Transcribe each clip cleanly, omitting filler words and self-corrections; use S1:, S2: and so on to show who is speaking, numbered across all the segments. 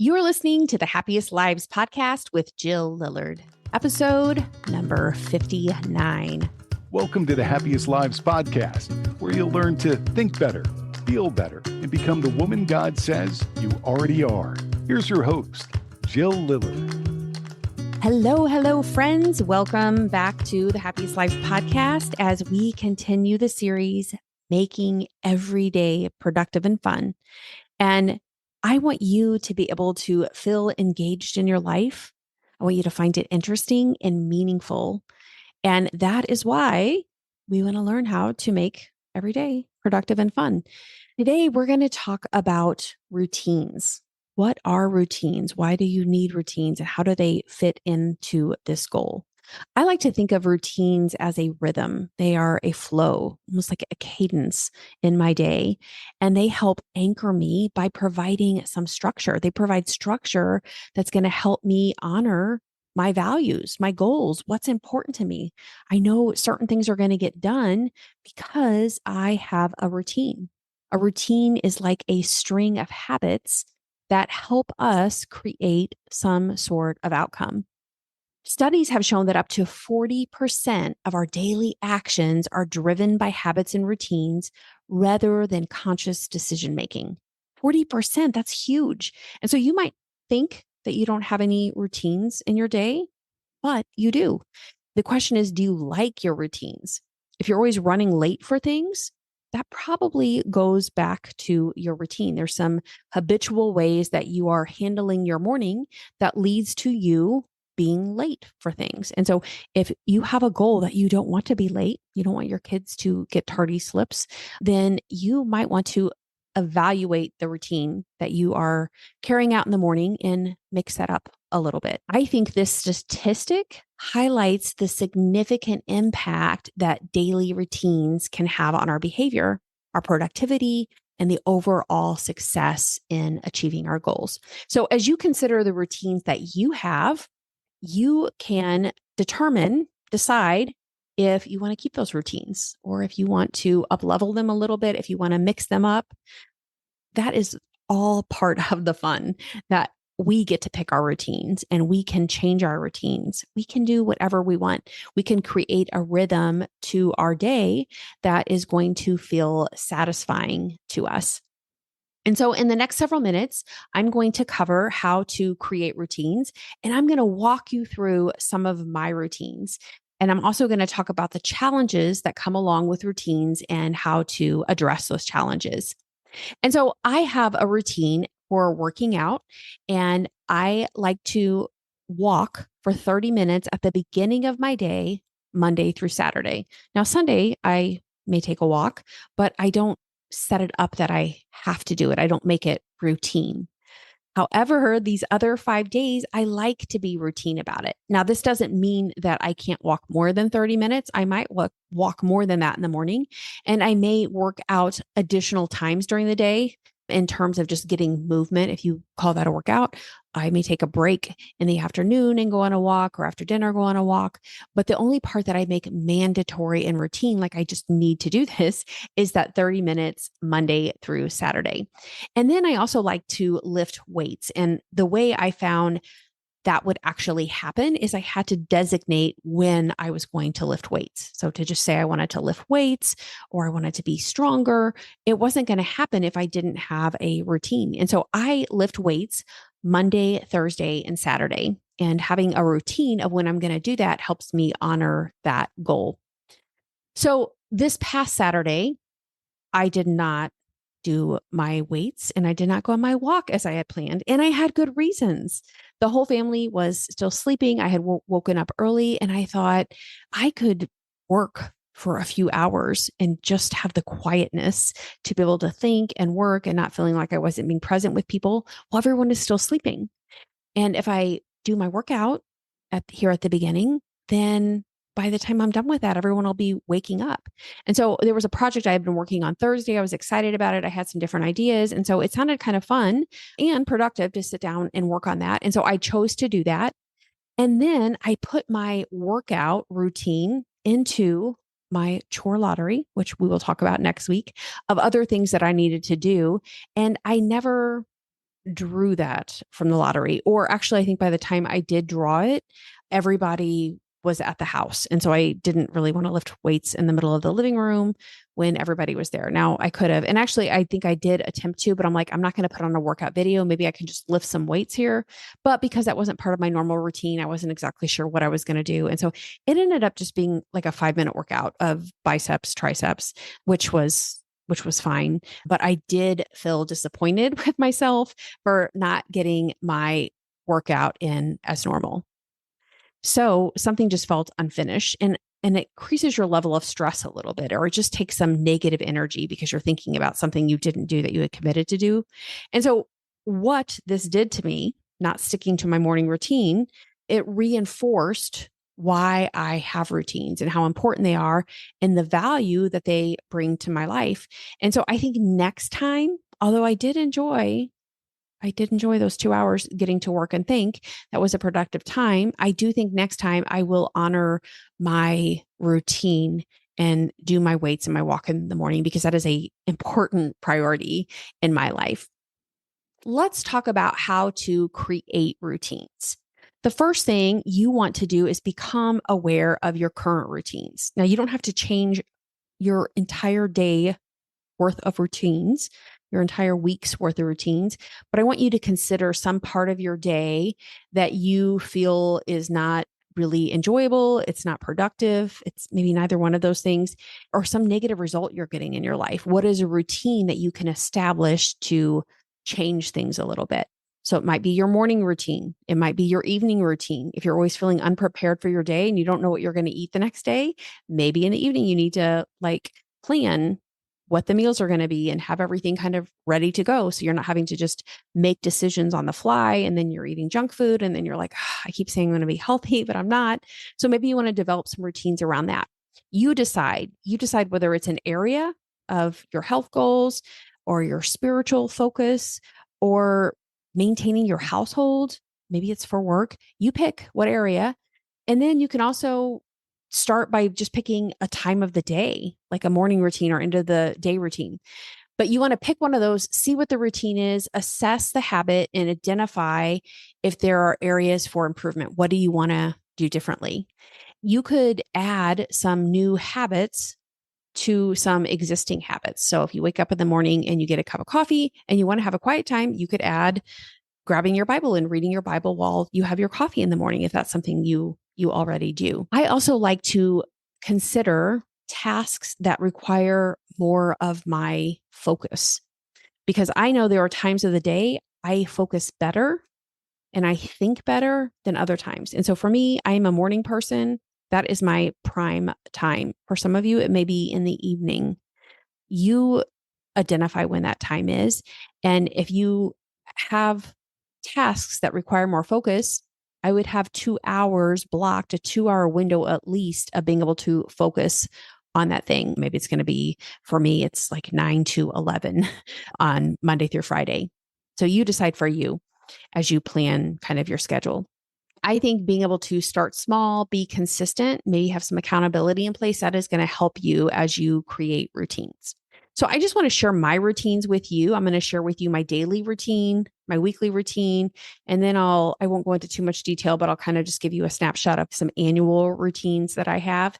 S1: You're listening to the Happiest Lives podcast with Jill Lillard, episode number 59.
S2: Welcome to the Happiest Lives podcast, where you'll learn to think better, feel better, and become the woman God says you already are. Here's your host, Jill Lillard.
S1: Hello, friends. Welcome back to the Happiest Lives podcast as we continue the series, Making Every Day Productive and Fun. And I want you to be able to feel engaged in your life. I want you to find it interesting and meaningful. And that is why we want to learn how to make every day productive and fun. Today, we're going to talk about routines. What are routines? Why do you need routines? And how do they fit into this goal? I like to think of routines as a rhythm. They are a flow, almost like a cadence in my day, and they help anchor me by providing some structure. They provide structure that's going to help me honor my values, my goals, what's important to me. I know certain things are going to get done because I have a routine. A routine is like a string of habits that help us create some sort of outcome. Studies have shown that up to 40% of our daily actions are driven by habits and routines rather than conscious decision making. 40%, that's huge. And so you might think that you don't have any routines in your day, but you do. The question is, do you like your routines? If you're always running late for things, that probably goes back to your routine. There's some habitual ways that you are handling your morning that leads to you being late for things. And so if you have a goal that you don't want to be late, you don't want your kids to get tardy slips, then you might want to evaluate the routine that you are carrying out in the morning and mix that up a little bit. I think this statistic highlights the significant impact that daily routines can have on our behavior, our productivity, and the overall success in achieving our goals. So as you consider the routines that you have, you can decide if you want to keep those routines or if you want to up-level them a little bit, if you want to mix them up. That is all part of the fun, that we get to pick our routines and we can change our routines. We can do whatever we want. We can create a rhythm to our day that is going to feel satisfying to us. And so in the next several minutes, I'm going to cover how to create routines, and I'm going to walk you through some of my routines. And I'm also going to talk about the challenges that come along with routines and how to address those challenges. And so I have a routine for working out, and I like to walk for 30 minutes at the beginning of my day, Monday through Saturday. Now, Sunday, I may take a walk, but I don't set it up that I have to do it. I don't make it routine. However, these other 5 days, I like to be routine about it. Now, this doesn't mean that I can't walk more than 30 minutes. I might walk more than that in the morning, and I may work out additional times during the day in terms of just getting movement. If you call that a workout, I may take a break in the afternoon and go on a walk, or after dinner, go on a walk. But the only part that I make mandatory and routine, like I just need to do this, is that 30 minutes Monday through Saturday. And then I also like to lift weights. And the way I found that would actually happen is I had to designate when I was going to lift weights. So to just say I wanted to lift weights or I wanted to be stronger, it wasn't going to happen if I didn't have a routine. And so I lift weights Monday, Thursday, and Saturday. And having a routine of when I'm going to do that helps me honor that goal. So this past Saturday, I did not do my weights and I did not go on my walk as I had planned. And I had good reasons. The whole family was still sleeping. I had woken up early, and I thought I could work for a few hours and just have the quietness to be able to think and work and not feeling like I wasn't being present with people while everyone is still sleeping. And if I do my workout here at the beginning, then by the time I'm done with that, everyone will be waking up. And so there was a project I had been working on Thursday. I was excited about it. I had some different ideas. And so it sounded kind of fun and productive to sit down and work on that. And so I chose to do that. And then I put my workout routine into my chore lottery, which we will talk about next week, of other things that I needed to do. And I never drew that from the lottery. Or actually, I think by the time I did draw it, everybody was at the house. And so I didn't really want to lift weights in the middle of the living room when everybody was there. Now I could have, and actually I think I did attempt to, but I'm like, I'm not going to put on a workout video. Maybe I can just lift some weights here. But because that wasn't part of my normal routine, I wasn't exactly sure what I was going to do. And so it ended up just being like a 5-minute workout of biceps, triceps, which was fine. But I did feel disappointed with myself for not getting my workout in as normal. So something just felt unfinished, and it increases your level of stress a little bit, or it just takes some negative energy because you're thinking about something you didn't do that you had committed to do. And so what this did to me, not sticking to my morning routine, it reinforced why I have routines and how important they are and the value that they bring to my life. And so I think next time, although I did enjoy those 2 hours getting to work and think that was a productive time. I do think next time I will honor my routine and do my weights and my walk in the morning because that is a important priority in my life. Let's talk about how to create routines. The first thing you want to do is become aware of your current routines. Now, you don't have to change your entire day worth of routines, your entire week's worth of routines. But I want you to consider some part of your day that you feel is not really enjoyable. It's not productive. It's maybe neither one of those things, or some negative result you're getting in your life. What is a routine that you can establish to change things a little bit? So it might be your morning routine. It might be your evening routine. If you're always feeling unprepared for your day and you don't know what you're going to eat the next day, maybe in the evening you need to plan what the meals are going to be and have everything kind of ready to go. So you're not having to just make decisions on the fly and then you're eating junk food. And then you're like, I keep saying I'm going to be healthy, but I'm not. So maybe you want to develop some routines around that. You decide whether it's an area of your health goals or your spiritual focus or maintaining your household. Maybe it's for work. You pick what area. And then you can also start by just picking a time of the day, like a morning routine or into the day routine. But you want to pick one of those, see what the routine is, assess the habit, and identify if there are areas for improvement. What do you want to do differently? You could add some new habits to some existing habits. So if you wake up in the morning and you get a cup of coffee and you want to have a quiet time, you could add grabbing your Bible and reading your Bible while you have your coffee in the morning, if that's something you already do. I also like to consider tasks that require more of my focus because I know there are times of the day I focus better and I think better than other times. And so for me, I am a morning person. That is my prime time. For some of you, it may be in the evening. You identify when that time is. And if you have tasks that require more focus, I would have 2 hours blocked, a 2 hour window at least of being able to focus on that thing. Maybe it's going to be, for me, it's like 9 to 11 on Monday through Friday. So you decide for you as you plan kind of your schedule. I think being able to start small, be consistent, maybe have some accountability in place, that is going to help you as you create routines. So I just want to share my routines with you. I'm going to share with you my daily routine, my weekly routine, and then I won't go into too much detail, but I'll kind of just give you a snapshot of some annual routines that I have.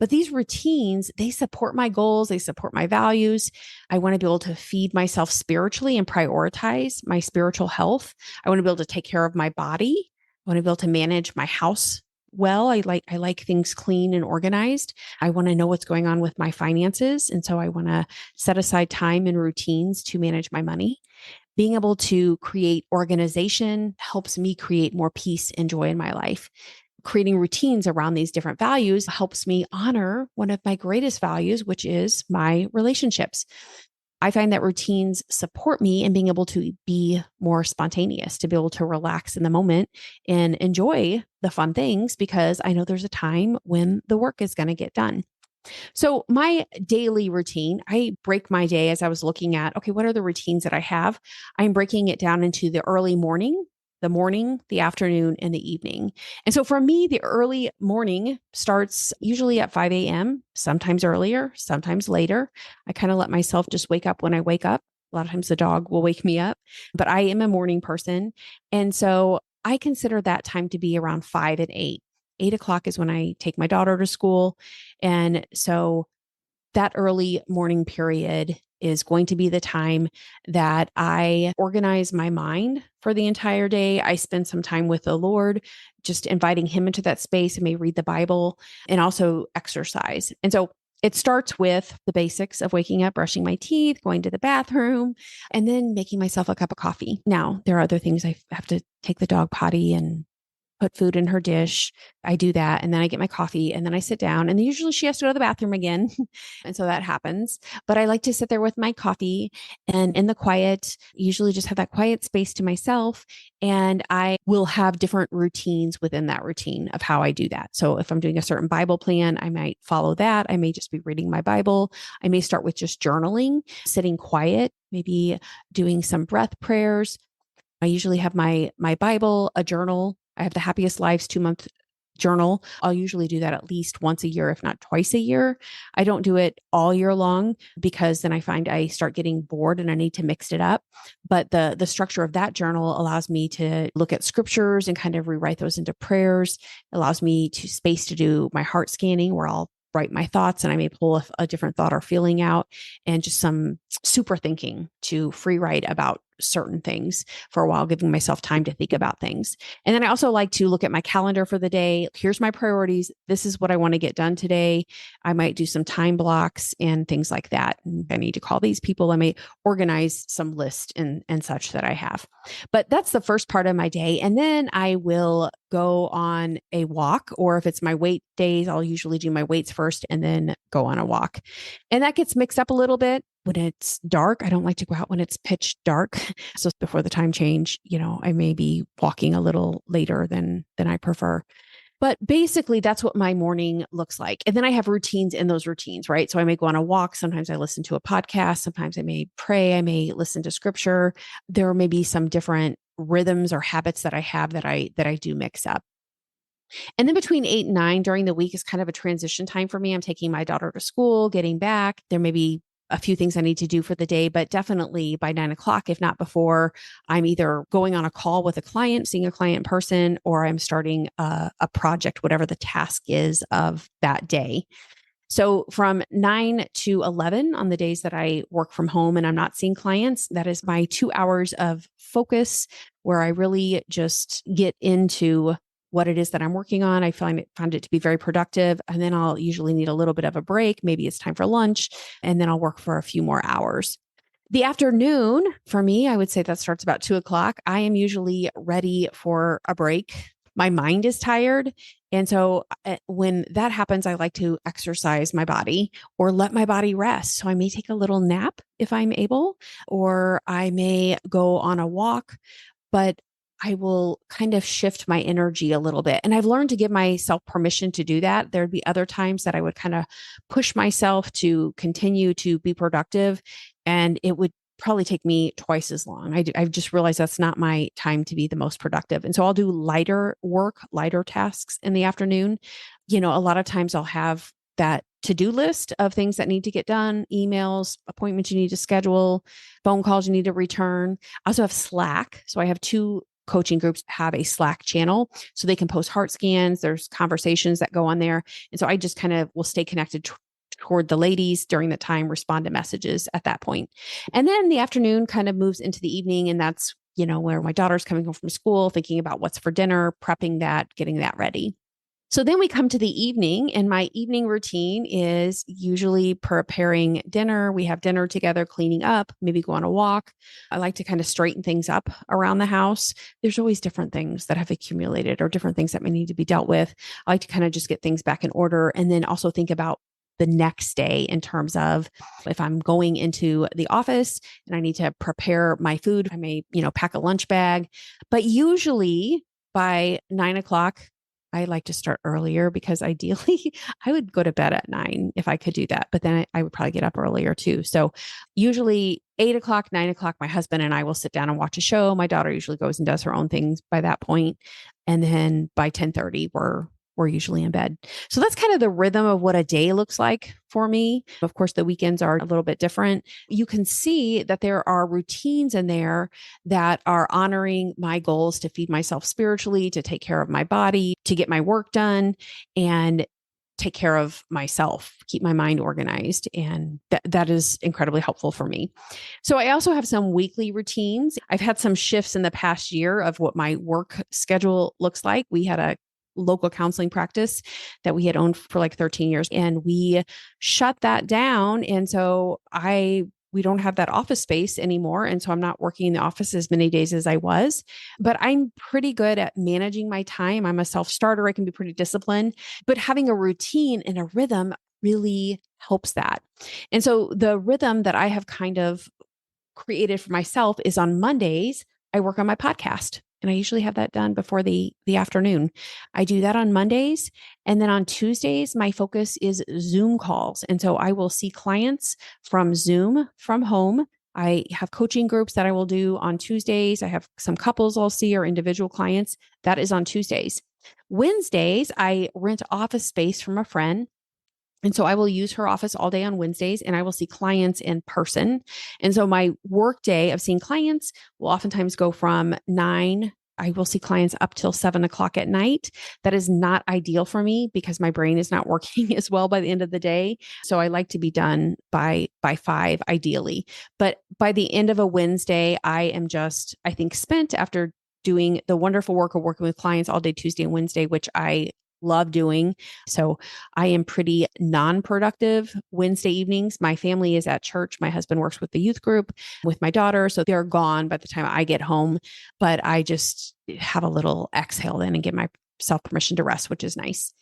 S1: But these routines, they support my goals, they support my values. I want to be able to feed myself spiritually and prioritize my spiritual health. I want to be able to take care of my body. I want to be able to manage my house well. I like things clean and organized. I want to know what's going on with my finances. And so I want to set aside time and routines to manage my money. Being able to create organization helps me create more peace and joy in my life. Creating routines around these different values helps me honor one of my greatest values, which is my relationships. I find that routines support me in being able to be more spontaneous, to be able to relax in the moment and enjoy the fun things because I know there's a time when the work is going to get done. So my daily routine, I break my day as I was looking at, okay, what are the routines that I have? I'm breaking it down into the early morning, the afternoon, and the evening. And so for me, the early morning starts usually at 5 a.m., sometimes earlier, sometimes later. I kind of let myself just wake up when I wake up. A lot of times the dog will wake me up, but I am a morning person. And so I consider that time to be around 5 and 8. 8 o'clock is when I take my daughter to school. And so that early morning period is going to be the time that I organize my mind for the entire day. I spend some time with the Lord, just inviting Him into that space. I may read the Bible and also exercise. And so it starts with the basics of waking up, brushing my teeth, going to the bathroom, and then making myself a cup of coffee. Now, there are other things. I have to take the dog potty and put food in her dish. I do that. And then I get my coffee and then I sit down. And usually she has to go to the bathroom again. And so that happens. But I like to sit there with my coffee and in the quiet, usually just have that quiet space to myself. And I will have different routines within that routine of how I do that. So if I'm doing a certain Bible plan, I might follow that. I may just be reading my Bible. I may start with just journaling, sitting quiet, maybe doing some breath prayers. I usually have my Bible, a journal. I have the Happiest Lives 2-month journal. I'll usually do that at least once a year, if not twice a year. I don't do it all year long because then I find I start getting bored and I need to mix it up. But the structure of that journal allows me to look at scriptures and kind of rewrite those into prayers. It allows me to space to do my heart scanning where I'll write my thoughts and I may pull a different thought or feeling out, and just some super thinking to free write about certain things for a while, giving myself time to think about things. And then I also like to look at my calendar for the day. Here's my priorities. This is what I want to get done today. I might do some time blocks and things like that. I need to call these people. I may organize some list and such that I have. But that's the first part of my day. And then I will go on a walk, or if it's my weight days, I'll usually do my weights first and then go on a walk. And that gets mixed up a little bit when it's dark. I don't like to go out when it's pitch dark. So before the time change, I may be walking a little later than I prefer. But basically, that's what my morning looks like. And then I have routines in those routines, right? So I may go on a walk. Sometimes I listen to a podcast. Sometimes I may pray. I may listen to scripture. There may be some different rhythms or habits that I have that I do mix up. And then between 8 and 9 during the week is kind of a transition time for me. I'm taking my daughter to school, getting back. There may be a few things I need to do for the day, but definitely by 9 o'clock, if not before, I'm either going on a call with a client, seeing a client in person, or I'm starting a project, whatever the task is of that day. So from 9 to 11 on the days that I work from home and I'm not seeing clients, that is my 2 hours of focus where I really just get into what it is that I'm working on. I find it to be very productive. And then I'll usually need a little bit of a break. Maybe it's time for lunch. And then I'll work for a few more hours. The afternoon for me, I would say that starts about 2 o'clock. I am usually ready for a break. My mind is tired. And so when that happens, I like to exercise my body or let my body rest. So I may take a little nap if I'm able, or I may go on a walk, but I will kind of shift my energy a little bit. And I've learned to give myself permission to do that. There'd be other times that I would kind of push myself to continue to be productive, and it would probably take me twice as long. I've just realized that's not my time to be the most productive. And so I'll do lighter work, lighter tasks in the afternoon. A lot of times I'll have that to-do list of things that need to get done, emails, appointments you need to schedule, phone calls you need to return. I also have Slack. So I have two coaching groups have a Slack channel so they can post heart scans. There's conversations that go on there. And so I just kind of will stay connected toward the ladies during the time, respond to messages at that point. And then the afternoon kind of moves into the evening. And that's, where my daughter's coming home from school, thinking about what's for dinner, prepping that, getting that ready. So then we come to the evening, and my evening routine is usually preparing dinner. We have dinner together, cleaning up, maybe go on a walk. I like to kind of straighten things up around the house. There's always different things that have accumulated or different things that may need to be dealt with. I like to kind of just get things back in order, and then also think about the next day in terms of if I'm going into the office and I need to prepare my food, I may, pack a lunch bag. But usually by 9 o'clock, I like to start earlier because ideally I would go to bed at 9 if I could do that. But then I would probably get up earlier too. So usually 8 o'clock, 9 o'clock, my husband and I will sit down and watch a show. My daughter usually goes and does her own things by that point. And then by 10:30, we're we're usually in bed. So that's kind of the rhythm of what a day looks like for me. Of course, the weekends are a little bit different. You can see that there are routines in there that are honoring my goals to feed myself spiritually, to take care of my body, to get my work done, and take care of myself, keep my mind organized. And that is incredibly helpful for me. So I also have some weekly routines. I've had some shifts in the past year of what my work schedule looks like. We had a local counseling practice that we had owned for like 13 years and we shut that down. And so we don't have that office space anymore. And so I'm not working in the office as many days as I was, but I'm pretty good at managing my time. I'm a self-starter. I can be pretty disciplined, but having a routine and a rhythm really helps that. And so the rhythm that I have kind of created for myself is on Mondays, I work on my podcast. And I usually have that done before the afternoon. I do that on Mondays. And then on Tuesdays, my focus is Zoom calls. And so I will see clients from Zoom from home. I have coaching groups that I will do on Tuesdays. I have some couples I'll see or individual clients. That is on Tuesdays. Wednesdays, I rent office space from a friend. And so I will use her office all day on Wednesdays and I will see clients in person. And so my work day of seeing clients will oftentimes go from 9. I will see clients up till 7 o'clock at night. That is not ideal for me because my brain is not working as well by the end of the day. So I like to be done by 5 ideally. But by the end of a Wednesday, I am just, I think, spent after doing the wonderful work of working with clients all day Tuesday and Wednesday, which I love doing. So I am pretty non-productive Wednesday evenings. My family is at church. My husband works with the youth group with my daughter. So they're gone by the time I get home, but I just have a little exhale then and give myself permission to rest, which is nice.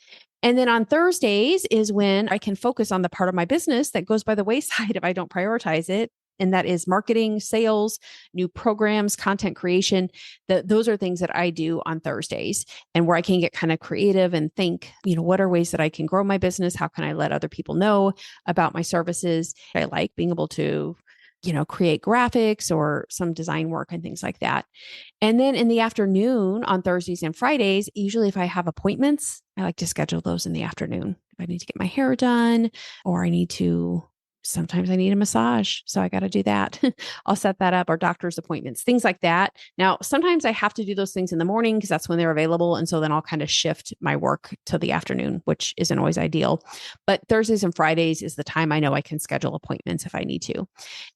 S1: And then on Thursdays is when I can focus on the part of my business that goes by the wayside if I don't prioritize it. And that is marketing, sales, new programs, content creation. Those are things that I do on Thursdays and where I can get kind of creative and think, what are ways that I can grow my business? How can I let other people know about my services? I like being able to, create graphics or some design work and things like that. And then in the afternoon on Thursdays and Fridays, usually if I have appointments, I like to schedule those in the afternoon. If I need to get my hair done or sometimes I need a massage. So I got to do that. I'll set that up or doctor's appointments, things like that. Now, sometimes I have to do those things in the morning because that's when they're available. And so then I'll kind of shift my work to the afternoon, which isn't always ideal. But Thursdays and Fridays is the time I know I can schedule appointments if I need to.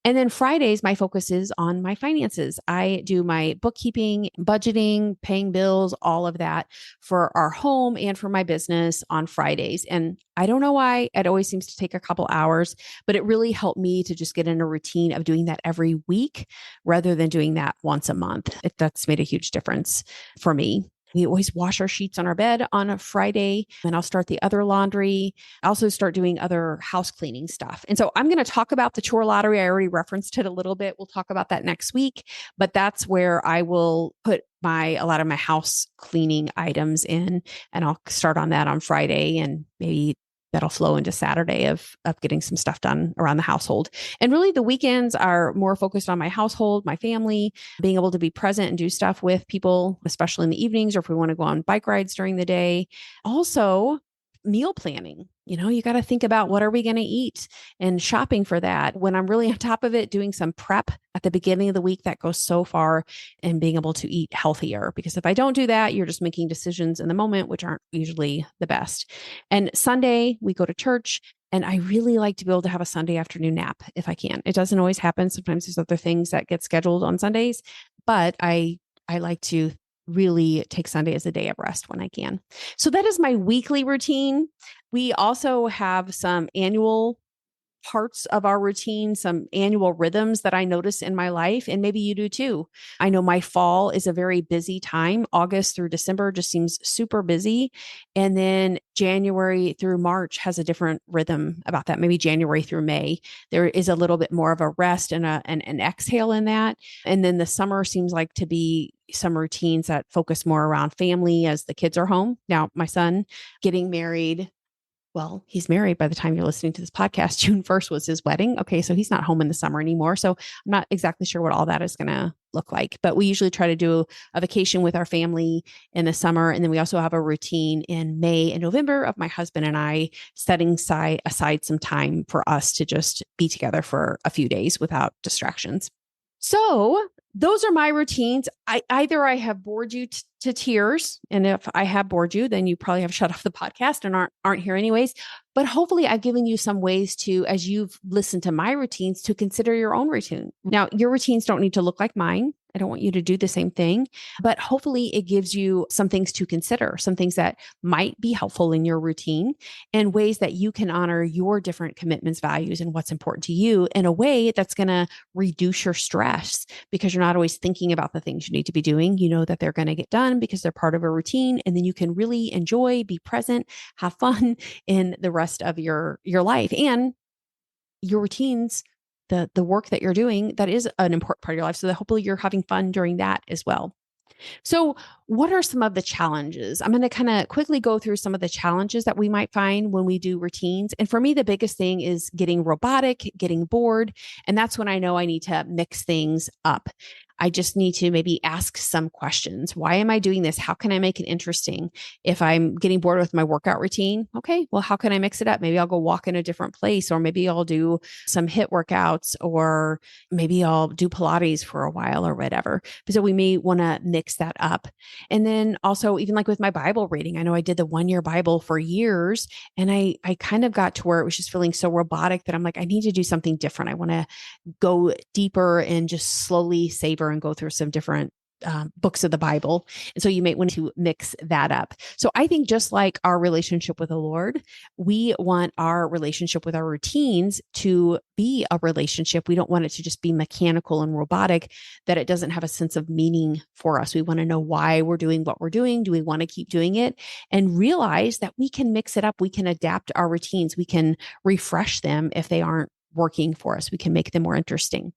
S1: And then Fridays, my focus is on my finances. I do my bookkeeping, budgeting, paying bills, all of that for our home and for my business on Fridays. And I don't know why it always seems to take a couple hours, but it really helped me to just get in a routine of doing that every week rather than doing that once a month. That's made a huge difference for me. We always wash our sheets on our bed on a Friday, and I'll start the other laundry. I also start doing other house cleaning stuff. And so I'm going to talk about the chore lottery. I already referenced it a little bit. We'll talk about that next week, but that's where I will put a lot of my house cleaning items in, and I'll start on that on Friday and maybe that'll flow into Saturday of getting some stuff done around the household. And really the weekends are more focused on my household, my family, being able to be present and do stuff with people, especially in the evenings, or if we want to go on bike rides during the day. Also, meal planning. You got to think about what are we going to eat and shopping for that. When I'm really on top of it, doing some prep at the beginning of the week, that goes so far in being able to eat healthier. Because if I don't do that, you're just making decisions in the moment, which aren't usually the best. And Sunday, we go to church. And I really like to be able to have a Sunday afternoon nap if I can. It doesn't always happen. Sometimes there's other things that get scheduled on Sundays, but I like to really take Sunday as a day of rest when I can. So that is my weekly routine. We also have some annual parts of our routine, some annual rhythms that I notice in my life, and maybe you do too. I know my fall is a very busy time. August through December just seems super busy. And then January through March has a different rhythm about that. Maybe January through May, there is a little bit more of a rest and an exhale in that. And then the summer seems like to be some routines that focus more around family as the kids are home. Now, my son getting married well, he's married by the time you're listening to this podcast. June 1st was his wedding. Okay. So he's not home in the summer anymore. So I'm not exactly sure what all that is going to look like. But we usually try to do a vacation with our family in the summer. And then we also have a routine in May and November of my husband and I setting aside some time for us to just be together for a few days without distractions. So those are my routines. I have bored you to tears, and if I have bored you, then you probably have shut off the podcast and aren't here anyways. But hopefully, I've given you some ways to, as you've listened to my routines, to consider your own routine. Now, your routines don't need to look like mine. I don't want you to do the same thing, but hopefully it gives you some things to consider, some things that might be helpful in your routine and ways that you can honor your different commitments, values, and what's important to you in a way that's going to reduce your stress because you're not always thinking about the things you need to be doing. You know that they're going to get done because they're part of a routine. And then you can really enjoy, be present, have fun in the rest of your life. And your routines, the work that you're doing, that is an important part of your life. So that hopefully you're having fun during that as well. So, what are some of the challenges? I'm going to kind of quickly go through some of the challenges that we might find when we do routines. And for me, the biggest thing is getting robotic, getting bored. And that's when I know I need to mix things up. I just need to maybe ask some questions. Why am I doing this? How can I make it interesting? If I'm getting bored with my workout routine, okay, well, how can I mix it up? Maybe I'll go walk in a different place, or maybe I'll do some HIIT workouts, or maybe I'll do Pilates for a while or whatever. So we may want to mix that up. And then also, even like with my Bible reading, I know I did the 1 year Bible for years, and I kind of got to where it was just feeling so robotic that I'm like, I need to do something different. I want to go deeper and just slowly savor and go through some different books of the Bible. And so you might want to mix that up. So I think just like our relationship with the Lord, we want our relationship with our routines to be a relationship. We don't want it to just be mechanical and robotic, that it doesn't have a sense of meaning for us. We want to know why we're doing what we're doing. Do we want to keep doing it? And realize that we can mix it up. We can adapt our routines. We can refresh them if they aren't working for us. We can make them more interesting.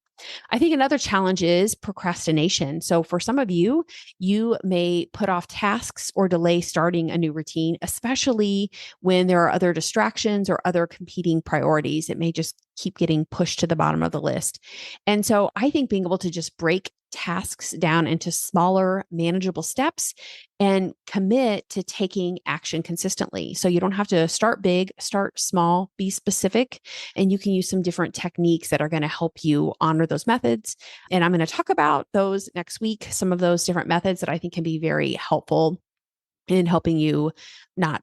S1: I think another challenge is procrastination. So for some of you, you may put off tasks or delay starting a new routine, especially when there are other distractions or other competing priorities. It may just keep getting pushed to the bottom of the list. And so I think being able to just break tasks down into smaller, manageable steps and commit to taking action consistently. So you don't have to start big, start small, be specific, and you can use some different techniques that are going to help you honor those methods. And I'm going to talk about those next week, some of those different methods that I think can be very helpful in helping you not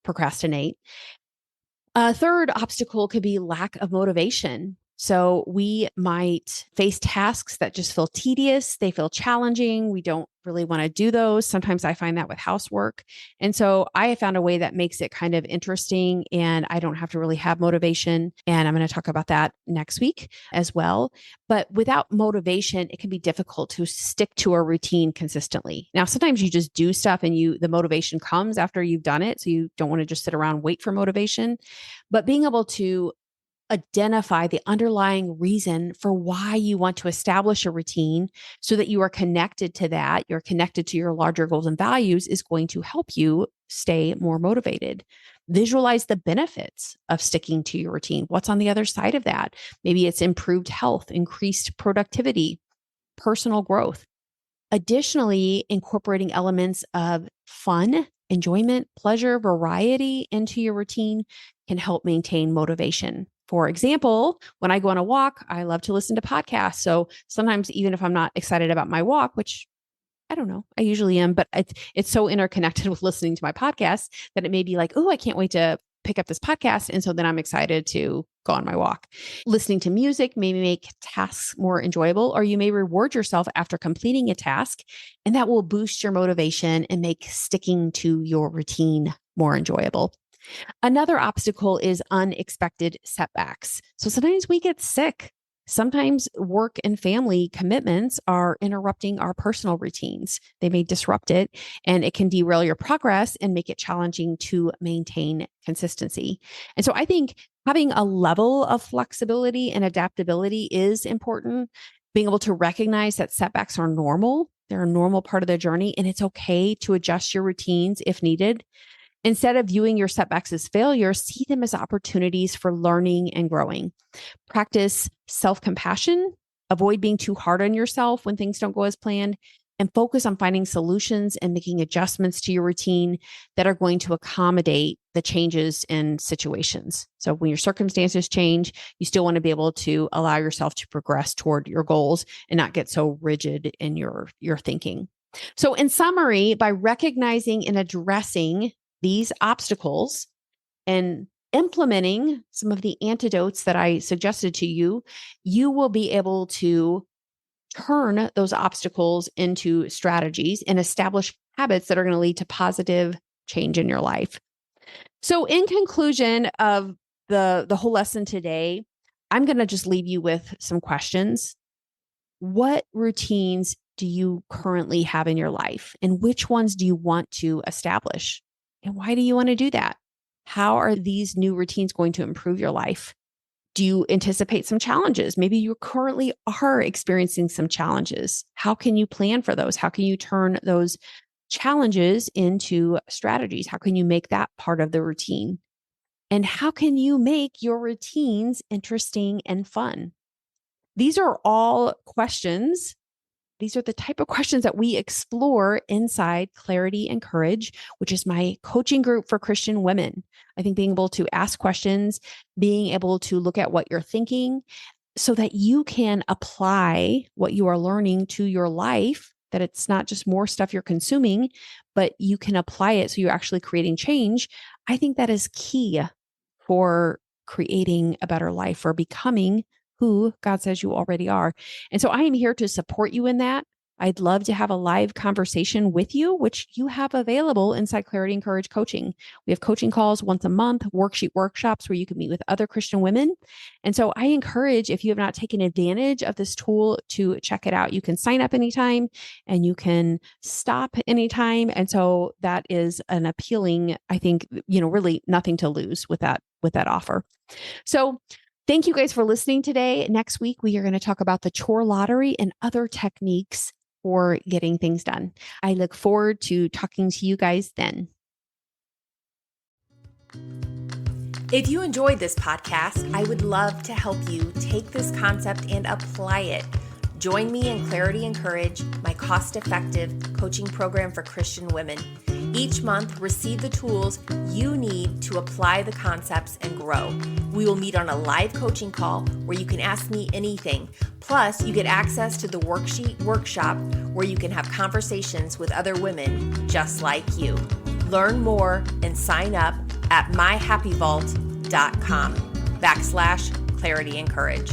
S1: procrastinate. A third obstacle could be lack of motivation. So we might face tasks that just feel tedious. They feel challenging. We don't really want to do those. Sometimes I find that with housework. And so I have found a way that makes it kind of interesting and I don't have to really have motivation. And I'm going to talk about that next week as well. But without motivation, it can be difficult to stick to a routine consistently. Now, sometimes you just do stuff and the motivation comes after you've done it. So you don't want to just sit around and wait for motivation, but being able to identify the underlying reason for why you want to establish a routine so that you are connected to that, you're connected to your larger goals and values, is going to help you stay more motivated. Visualize the benefits of sticking to your routine. What's on the other side of that? Maybe it's improved health, increased productivity, personal growth. Additionally, incorporating elements of fun, enjoyment, pleasure, variety into your routine can help maintain motivation. For example, when I go on a walk, I love to listen to podcasts. So sometimes, even if I'm not excited about my walk, which I don't know, I usually am, but it's so interconnected with listening to my podcast that it may be like, oh, I can't wait to pick up this podcast. And so then I'm excited to go on my walk. Listening to music may make tasks more enjoyable, or you may reward yourself after completing a task, and that will boost your motivation and make sticking to your routine more enjoyable. Another obstacle is unexpected setbacks. So sometimes we get sick. Sometimes work and family commitments are interrupting our personal routines. They may disrupt it, and it can derail your progress and make it challenging to maintain consistency. And so I think having a level of flexibility and adaptability is important. Being able to recognize that setbacks are normal. They're a normal part of the journey, and it's okay to adjust your routines if needed. Instead of viewing your setbacks as failures, see them as opportunities for learning and growing. Practice self-compassion, avoid being too hard on yourself when things don't go as planned, and focus on finding solutions and making adjustments to your routine that are going to accommodate the changes in situations. So when your circumstances change, you still want to be able to allow yourself to progress toward your goals and not get so rigid in your thinking. So in summary, by recognizing and addressing these obstacles and implementing some of the antidotes that I suggested to you, you will be able to turn those obstacles into strategies and establish habits that are going to lead to positive change in your life. So in conclusion of the whole lesson today, I'm going to just leave you with some questions. What routines do you currently have in your life? And which ones do you want to establish? And why do you want to do that? How are these new routines going to improve your life? Do you anticipate some challenges? Maybe you currently are experiencing some challenges. How can you plan for those? How can you turn those challenges into strategies? How can you make that part of the routine? And how can you make your routines interesting and fun? These are all questions. These are the type of questions that we explore inside Clarity and Courage, which is my coaching group for Christian women. I think being able to ask questions, being able to look at what you're thinking so that you can apply what you are learning to your life, that it's not just more stuff you're consuming, but you can apply it so you're actually creating change. I think that is key for creating a better life, for becoming who God says you already are. And so I am here to support you in that. I'd love to have a live conversation with you, which you have available inside Clarity and Courage Coaching. We have coaching calls once a month, worksheet workshops where you can meet with other Christian women. And so I encourage, if you have not taken advantage of this tool, to check it out. You can sign up anytime and you can stop anytime. And so that is an appealing, I think, really nothing to lose with that offer. So thank you guys for listening today. Next week, we are going to talk about the chore lottery and other techniques for getting things done. I look forward to talking to you guys then.
S3: If you enjoyed this podcast, I would love to help you take this concept and apply it. Join me in Clarity and Courage, my cost-effective coaching program for Christian women. Each month, receive the tools you need to apply the concepts and grow. We will meet on a live coaching call where you can ask me anything. Plus, you get access to the worksheet workshop where you can have conversations with other women just like you. Learn more and sign up at myhappyvault.com/Clarity and Courage.